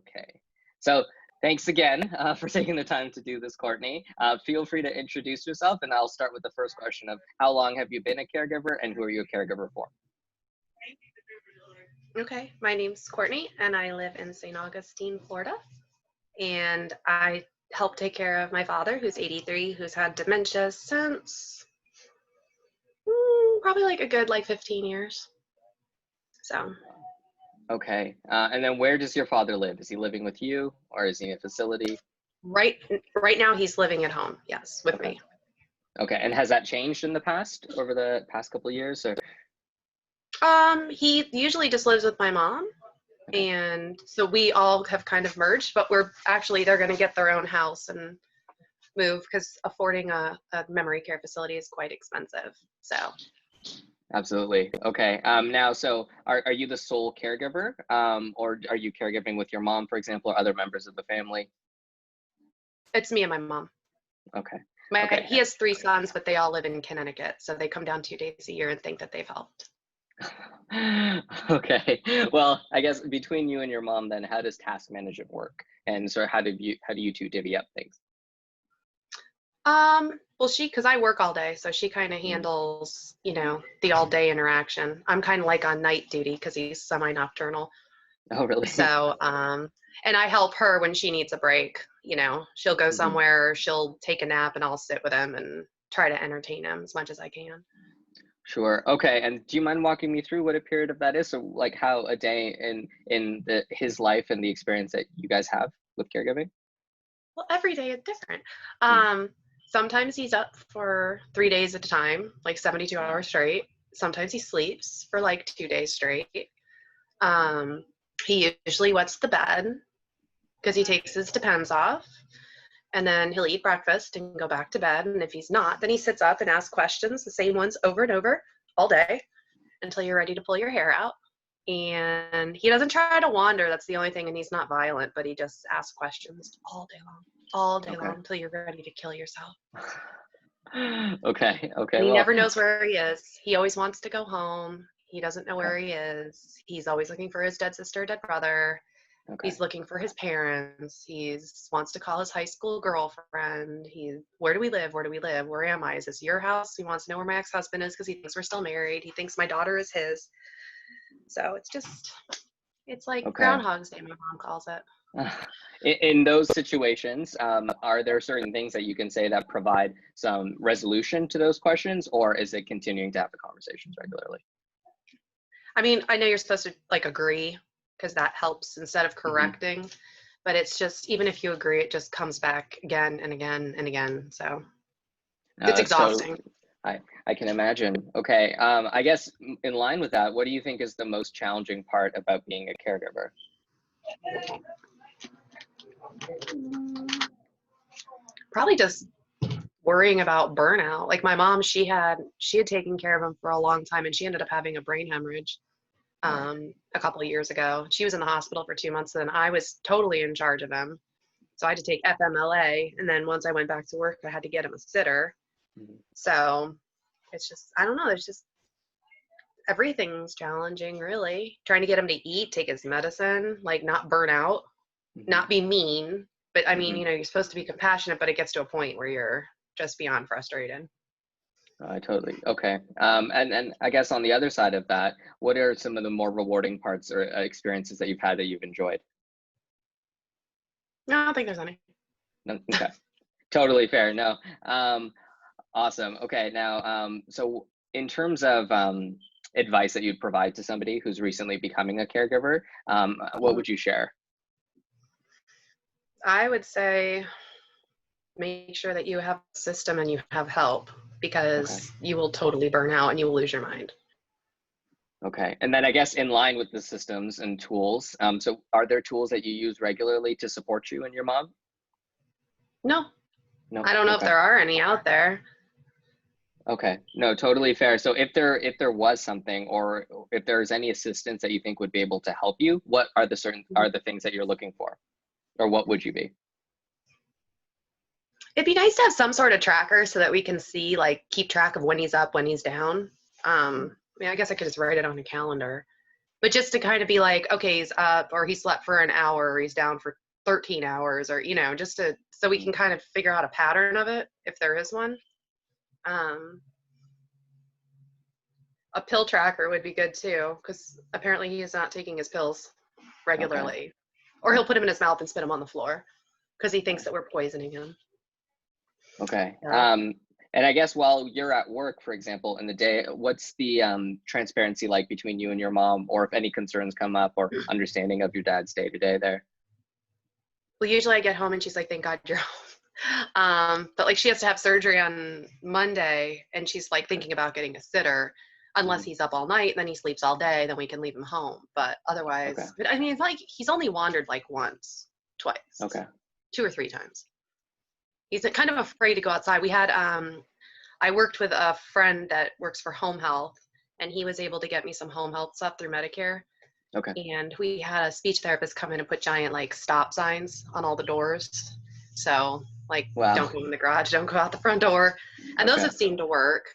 Okay. So thanks again for taking the time to do this, Courtney. Feel free to introduce yourself, and I'll start with the first question of how long have you been a caregiver and who are you a caregiver for? Okay, my name's Courtney, and I live in St. Augustine, Florida. And I help take care of my father, who's 83, who's had dementia since probably like a good 15 years. So. Okay. And then where does your father live? Is he living with you or is he in a facility? Right now he's living at home, yes, with me. Okay. And has that changed in the past, over the past couple of years? Or? He usually just lives with my mom. Okay. And so we all have kind of merged, but they're going to get their own house and move because affording a memory care facility is quite expensive. So. Absolutely. Okay. Now, so are you the sole caregiver, or are you caregiving with your mom, for example, or other members of the family? It's me and my mom. Okay. He has 3 sons, but they all live in Connecticut, so they come down 2 days a year and think that they've helped. Okay. Well, I guess between you and your mom, then, how does task management work? And so how do you two divvy up things? Well, because I work all day, so she kind of handles, the all day interaction. I'm kind of like on night duty because he's semi-nocturnal. Oh, really? So, and I help her when she needs a break. She'll go somewhere, she'll take a nap, and I'll sit with him and try to entertain him as much as I can. Sure. Okay. And do you mind walking me through what a period of that is? So like how a day in his life and the experience that you guys have with caregiving? Well, every day is different. Sometimes he's up for 3 days at a time, 72 hours straight. Sometimes he sleeps for 2 days straight. He usually wets the bed because he takes his Depends off. And then he'll eat breakfast and go back to bed. And if he's not, then he sits up and asks questions, the same ones over and over all day until you're ready to pull your hair out. And he doesn't try to wander. That's the only thing. And he's not violent, but he just asks questions all day long until you're ready to kill yourself. Okay. And he never knows where he is. He always wants to go home. He doesn't know where he is. He's always looking for his dead sister, dead brother. Okay. He's looking for his parents. He wants to call his high school girlfriend. Where do we live? Where do we live? Where am I? Is this your house? He wants to know where my ex-husband is because he thinks we're still married. He thinks my daughter is his. So it's like Groundhog's Day, my mom calls it. In those situations, are there certain things that you can say that provide some resolution to those questions, or is it continuing to have the conversations regularly? I mean, I know you're supposed to agree because that helps instead of correcting, but it's just, even if you agree, it just comes back again and again and again. So it's exhausting. I can imagine. Okay. I guess in line with that, what do you think is the most challenging part about being a caregiver? Probably just worrying about burnout. Like my mom, she had taken care of him for a long time, and she ended up having a brain hemorrhage a couple of years ago. She was in the hospital for 2 months, and I was totally in charge of him. So I had to take FMLA, and then once I went back to work, I had to get him a sitter. So it's just, I don't know, there's just, everything's challenging, really. Trying to get him to eat, take his medicine, not burn out, not be mean. But I mean, you're supposed to be compassionate, but it gets to a point where you're just beyond frustrated. Totally. Okay. And I guess on the other side of that, what are some of the more rewarding parts or experiences that you've had that you've enjoyed? No, I don't think there's any. No, okay. Totally fair. No. Awesome. Okay. Now, so in terms of advice that you'd provide to somebody who's recently becoming a caregiver, what would you share? I would say make sure that you have a system and you have help, because you will totally burn out and you will lose your mind. Okay. And then I guess in line with the systems and tools, so are there tools that you use regularly to support you and your mom? No. I don't know if there are any out there. Okay. No, totally fair. So if there was something, or if there's any assistance that you think would be able to help you, what are the things that you're looking for, or what would you be? It'd be nice to have some sort of tracker so that we can see, keep track of when he's up, when he's down. I mean, I guess I could just write it on a calendar. But just to kind of be like, okay, he's up, or he slept for an hour, or he's down for 13 hours, or, just so we can kind of figure out a pattern of it, if there is one. Um, a pill tracker would be good too, because apparently he is not taking his pills Okay. regularly. Or he'll put them in his mouth and spit them on the floor because he thinks that we're poisoning him. Okay. So, And I guess while you're at work, for example, in the day, what's the transparency like between you and your mom, or if any concerns come up, or understanding of your dad's day to day there? well, usually I get home and she's like, thank God you're home. But like she has to have surgery on Monday and she's like thinking about getting a sitter unless Mhm. he's up all night, then he sleeps all day, then we can leave him home. But Okay. otherwise, but I mean, it's like he's only wandered like once, twice, Okay. 2 or 3 times. He's kind of afraid to go outside. We had, I worked with a friend that works for home health and he was able to get me some home health stuff through Medicare. Okay. And we had a speech therapist come in and put giant like stop signs on all the doors. So like, Wow. don't go in the garage, don't go out the front door. And those Okay. have seemed to work.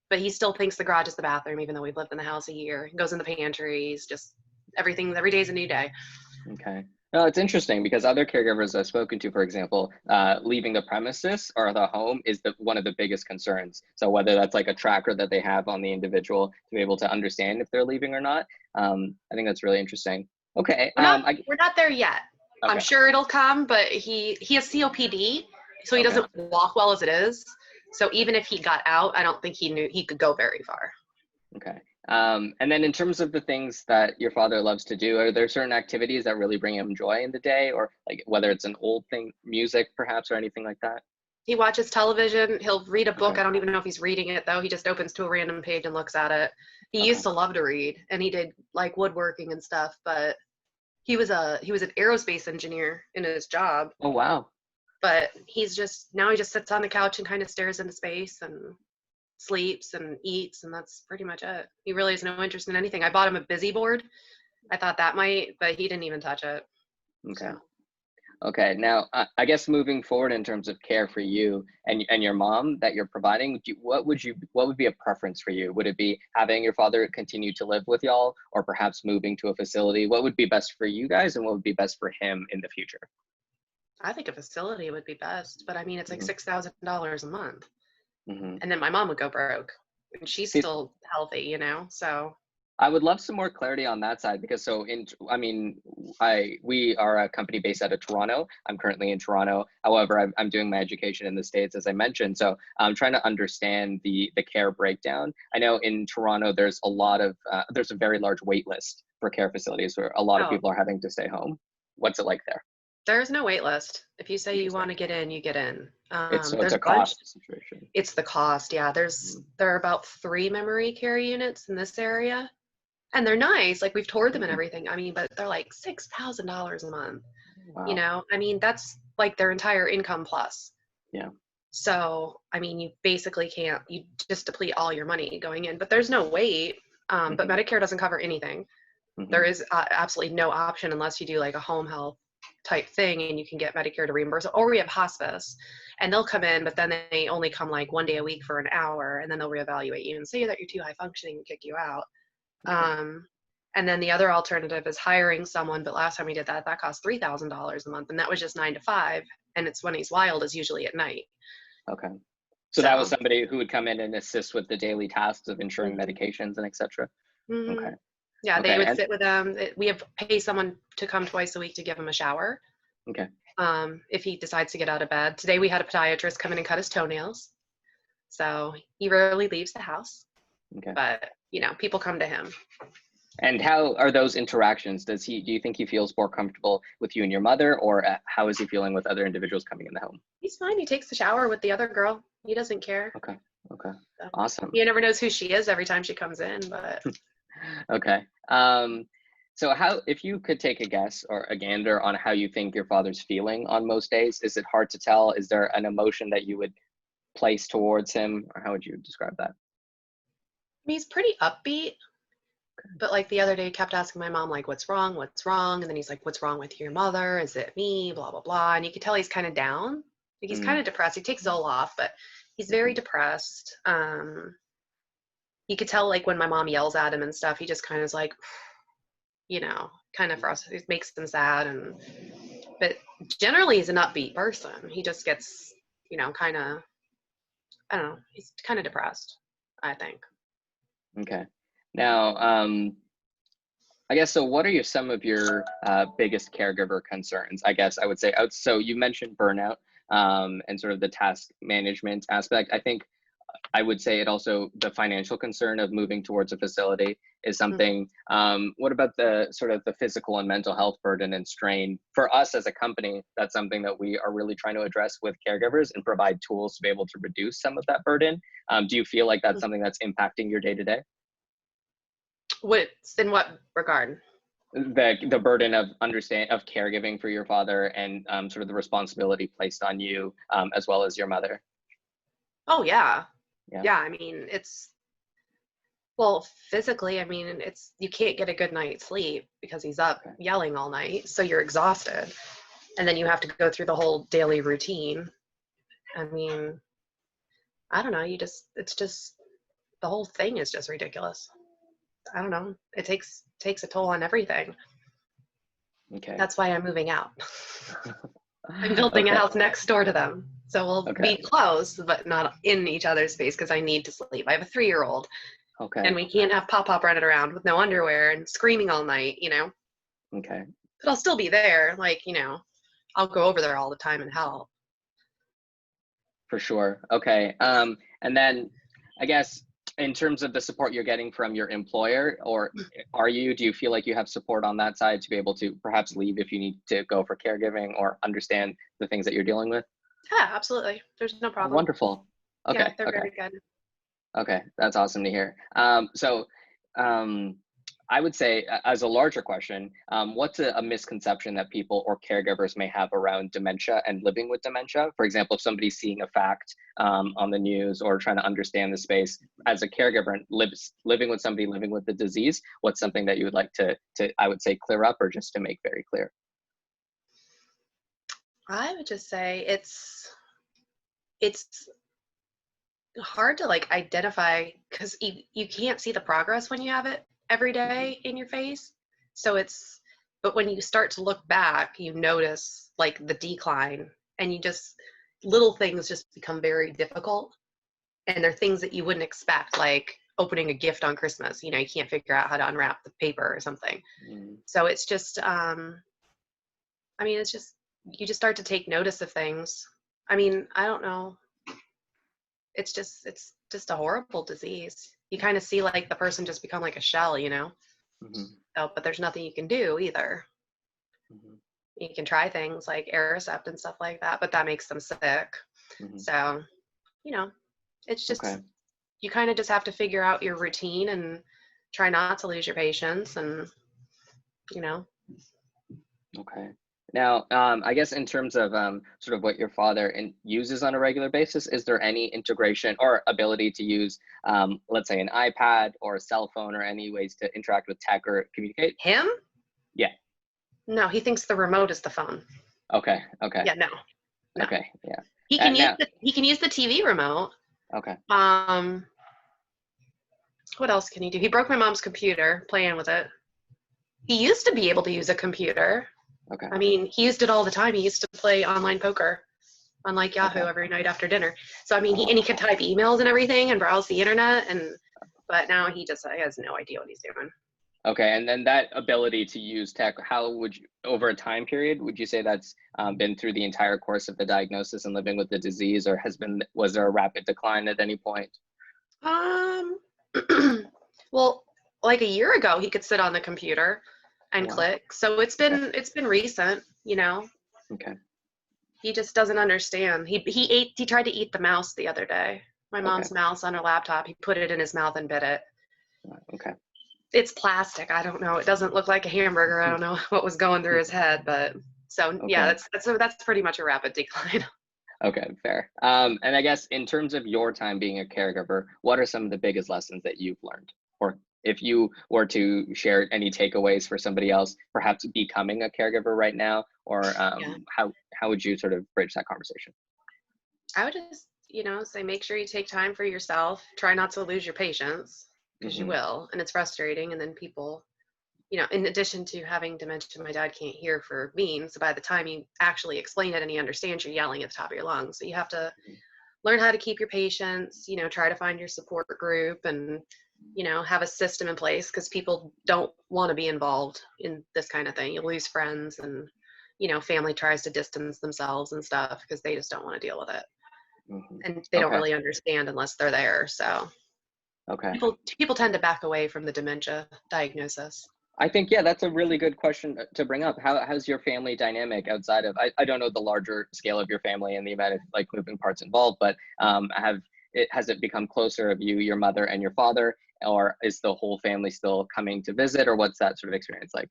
But he still thinks the garage is the bathroom, even though we've lived in the house a year. He goes in the pantries, just everything. Every day's a new day. Okay. No, it's interesting because other caregivers I've spoken to, for example, leaving the premises or the home is one of the biggest concerns. So whether that's like a tracker that they have on the individual to be able to understand if they're leaving or not, I think that's really interesting. Okay. We're not there yet. I'm Okay. sure it'll come, but he has COPD, so he Okay. doesn't walk well as it is. So even if he got out, I don't think he knew he could go very far. Okay. And then in terms of the things that your father loves to do, are there certain activities that really bring him joy in the day, or like whether it's an old thing, music perhaps, or anything like that? He watches television. He'll read a book. Okay. I don't even know if he's reading it though. He just opens to a random page and looks at it. He Okay. used to love to read, and he did like woodworking and stuff. But he was an aerospace engineer in his job. Oh, wow. But now he just sits on the couch and kind of stares into space and sleeps and eats, and that's pretty much it. He really has no interest in anything. I bought him a busy board. I thought that might, but he didn't even touch it. Okay. So Okay. Now, I guess moving forward in terms of care for you and your mom that you're providing, what would be a preference for you? Would it be having your father continue to live with y'all, or perhaps moving to a facility? What would be best for you guys, and what would be best for him in the future? I think a facility would be best, but I mean, it's like Hmm. $6,000 a month, Hmm. and then my mom would go broke, and she's See, still healthy. So I would love some more clarity on that side because I mean, we are a company based out of Toronto. I'm currently in Toronto. However, I'm doing my education in the States, as I mentioned. So I'm trying to understand the care breakdown. I know in Toronto, there's a very large wait list for care facilities where a lot of oh, people are having to stay home. What's it like there? there's no wait list. If you say you want Interesting. to get in, you get in. It's There's a a bunch. cost situation. It's the cost. Yeah, Mhm. there are about 3 memory care units in this area. And they're nice, like we've toured them and Mhm. everything. I mean, but they're like $6,000 a month. Wow. I mean, that's like their entire income plus. Yeah. So, I mean, you basically can't, you just deplete all your money going in, but there's no wait. But Hmm. Medicare doesn't cover anything. There Hmm. is absolutely no option unless you do like a home health type thing and you can get Medicare to reimburse it. Or we have hospice and they'll come in, but then they only come like 1 day a week for an hour and then they'll reevaluate you and say that you're too high functioning and kick you out. Okay. Um, and then the other alternative is hiring someone, but last time we did that, that cost $3,000 a month, and that was just 9 to 5. And it's when he's wild is usually at night. Okay. So that was So, somebody who would come in and assist with the daily tasks of ensuring hmm medications and etc. hmm Okay. yeah, they Okay. would And sit with them. We have pay someone to come twice a week to give him a shower. okay. If he decides to get out of bed. Today we had a podiatrist come in and cut his toenails, so he rarely leaves the house. Okay. But people come to him. And how are those interactions? Do you think he feels more comfortable with you and your mother, or how is he feeling with other individuals coming in the home? He's fine. He takes the shower with the other girl. He doesn't care. Okay. Okay. So, Awesome. he never knows who she is every time she comes in, but Okay. So if you could take a guess or a gander on how you think your father's feeling on most days, is it hard to tell? Is there an emotion that you would place towards him, or how would you describe that? he's pretty upbeat. But like the other day, he kept asking my mom, like, what's wrong? What's wrong? And then he's like, what's wrong with your mother? Is it me? Blah, blah, blah. And you could tell he's kind of down. Like he's kind Mm, of depressed. He takes Zoloft, but he's very mhm. depressed. You could tell like when my mom yells at him and stuff, he just kind of is like, kind of frustrating. It makes them sad, but generally he's an upbeat person. He just gets, kind of, I don't know, he's kind of depressed, I think. Okay. Now, I guess, so what are some of your biggest caregiver concerns? I guess I would say, so you mentioned burnout and sort of the task management aspect. I think I would say it also, the financial concern of moving towards a facility is something. What about the sort of the physical and mental health burden and strain? For us as a company, that's something that we are really trying to address with caregivers and provide tools to be able to reduce some of that burden. Do you feel like that's something that's impacting your day to day? In what regard? The burden of caregiving for your father, and sort of the responsibility placed on you, as well as your mother. Oh yeah. Yeah. Yeah, I mean, well, physically, I mean, you can't get a good night's sleep because he's up Okay. yelling all night, so you're exhausted. And then you have to go through the whole daily routine. I mean, I don't know, it's just, the whole thing is just ridiculous. I don't know. It takes a toll on everything. Okay. That's why I'm moving out. I'm building a house next door to them. So we'll be close, but not in each other's space because I need to sleep. I have a 3-year-old. Okay. And we can't have Pop running around with no underwear and screaming all night, Okay. But I'll still be there. Like, I'll go over there all the time and help. For sure. Okay. And then I guess in terms of the support you're getting from your employer, or do you feel like you have support on that side to be able to perhaps leave if you need to go for caregiving or understand the things that you're dealing with? Yeah, absolutely. There's no Oh, problem. wonderful. Okay. Yeah, they're Okay. very good. Okay. That's awesome to hear. So, I would say, as a larger question, what's a misconception that people or caregivers may have around dementia and living with dementia? For example, if somebody's seeing a fact on the news or trying to understand the space as a caregiver and living with somebody living with the disease, what's something that you would like to I would say, clear up, or just to make very clear? I would just say it's hard to like identify because you can't see the progress when you have it every day in your face. So but when you start to look back, you notice like the decline, and little things just become very difficult. And they're things that you wouldn't expect, like opening a gift on Christmas. You can't figure out how to unwrap the paper or something. Mm, So it's just, I mean, it's just, you just start to take notice of things. I mean, I don't know. It's just a horrible disease. You kind of see like the person just become like a shell. mhm, So, but there's nothing you can do either. mhm, You can try things like Aricept and stuff like that, but that makes them sick. mhm. So, you know, it's just, Okay. you kind of just have to figure out your routine and try not to lose your patience and, you know. Okay. Now, I guess in terms of sort of what your father uses on a regular basis, is there any integration or ability to use, let's say, an iPad or a cell phone, or any ways to interact with tech or communicate? Him? Yeah. No, he thinks the remote is the phone. Okay. Okay. Yeah, no. No. Okay. Yeah. He can use Now. the TV remote. Okay. What else can he do? He broke my mom's computer playing with it. He used to be able to use a computer. Okay. I mean, he used it all the time. He used to play online poker on like Yahoo Okay. every night after dinner. So I mean, he could type emails and everything and browse the internet, but now he has no idea what he's doing. Okay. And then that ability to use tech, how would you, over a time period, would you say that's been through the entire course of the diagnosis and living with the disease, or was there a rapid decline at any point? Um, well, like a year ago, he could sit on the computer Oh, and wow. click. So Okay. it's been recent, Okay. He just doesn't understand. He tried to eat the mouse the other day. My Okay. mom's mouse on her laptop. He put it in his mouth and bit it. Okay. It's plastic. I don't know. It doesn't look like a hamburger. I don't know what was going through his head, but so yeah, Okay. that's pretty much a rapid decline. Okay, fair. And I guess in terms of your time being a caregiver, what are some of the biggest lessons that you've learned? Or if you were to share any takeaways for somebody else, perhaps becoming a caregiver right now, or Yeah. how would you sort of bridge that conversation? I would just, say make sure you take time for yourself. Try not to lose your patience because you Hmm. will, and it's frustrating. And then people, in addition to having dementia, my dad can't hear for beans. So by the time you actually explain it and he understands, you're yelling at the top of your lungs. So you have to learn how to keep your patience, try to find your support group and, have a system in place because people don't want to be involved in this kind of thing. You lose friends and, family tries to distance themselves and stuff because they just don't want to deal with it. And they don't Okay. really understand unless they're there. So Okay. people tend to back away from the dementia diagnosis. I think, yeah, that's a really good question to bring up. How's your family dynamic outside of, I don't know the larger scale of your family and the amount of like moving parts involved, but has it become closer of you, your mother and your father, or is the whole family still coming to visit, or what's that sort of experience like?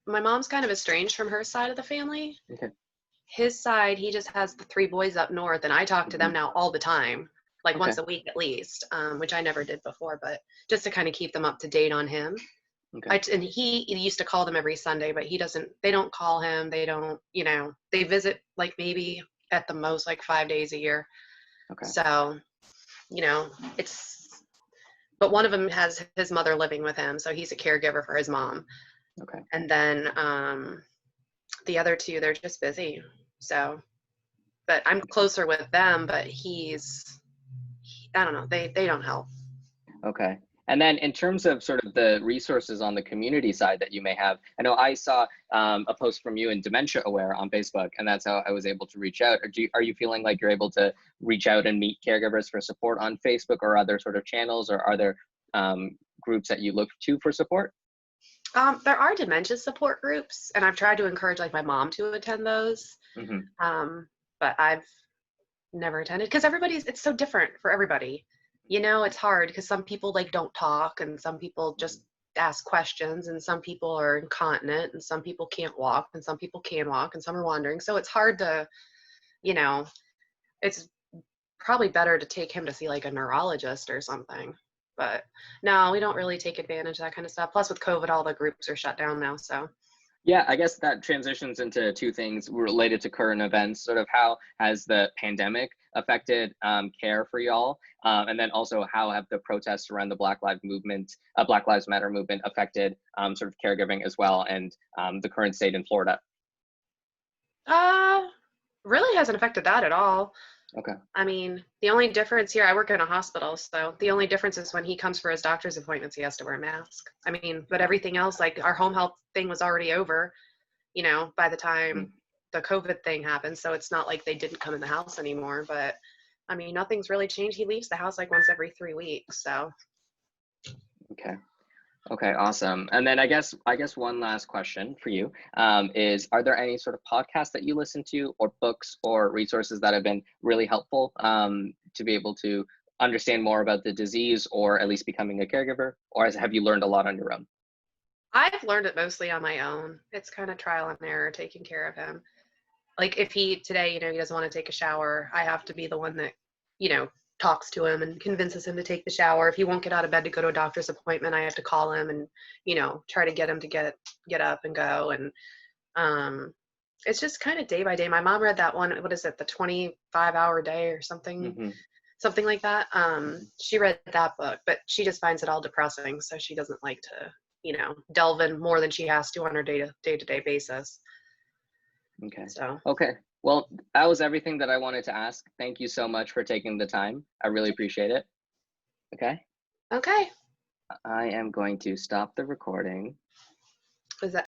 My mom's kind of estranged from her side of the family. Okay. His side, he just has the 3 boys up north, and I talk to them now all the time, like Okay. once a week at least, which I never did before, but just to kind of keep them up to date on him. Okay. And he used to call them every Sunday, but they don't call him. They don't, they visit like maybe at the most like 5 days a year. Okay. So, but one of them has his mother living with him. So he's a caregiver for his mom. Okay. And then the other 2, they're just busy. So, but I'm closer with them, but I don't know, they don't help. Okay. And then in terms of sort of the resources on the community side that you may have, I know I saw a post from you in Dementia Aware on Facebook, and that's how I was able to reach out. Are you feeling like you're able to reach out and meet caregivers for support on Facebook or other sort of channels, or are there groups that you look to for support? There are dementia support groups, and I've tried to encourage like my mom to attend those. But I've never attended because it's so different for everybody. It's hard because some people like don't talk and some people just ask questions and some people are incontinent and some people can't walk and some people can walk and some are wandering. So it's hard to, it's probably better to take him to see like a neurologist or something. But no, we don't really take advantage of that kind of stuff. Plus with COVID, all the groups are shut down now. So yeah, I guess that transitions into 2 things related to current events. Sort of how has the pandemic affected care for y'all, and then also how have the protests around the Black Lives Matter movement affected sort of caregiving as well, and the current state in Florida? really hasn't affected that at all. Okay. I mean, the only difference here, I work in a hospital, so the only difference is when he comes for his doctor's appointments, he has to wear a mask. I mean, but everything else, like our home health thing was already over, by the time the COVID thing happened. So it's not like they didn't come in the house anymore, but I mean, nothing's really changed. He leaves the house like once every 3 weeks. So. Okay. Okay, awesome. And then I guess one last question for you is, are there any sort of podcasts that you listen to or books or resources that have been really helpful to be able to understand more about the disease or at least becoming a caregiver? Or have you learned a lot on your own? I've learned it mostly on my own. It's kind of trial and error taking care of him. Like if today, he doesn't want to take a shower, I have to be the one that, talks to him and convinces him to take the shower. If he won't get out of bed to go to a doctor's appointment, I have to call him and, try to get him to get up and go. And it's just kind of day by day. My mom read that one, what is it, the 25-hour day or something, something like that. She read that book, but she just finds it all depressing. So she doesn't like to, delve in more than she has to on her day-to-day basis. Okay. So. Okay. Well, that was everything that I wanted to ask. Thank you so much for taking the time. I really appreciate it. Okay. Okay. I am going to stop the recording. Is that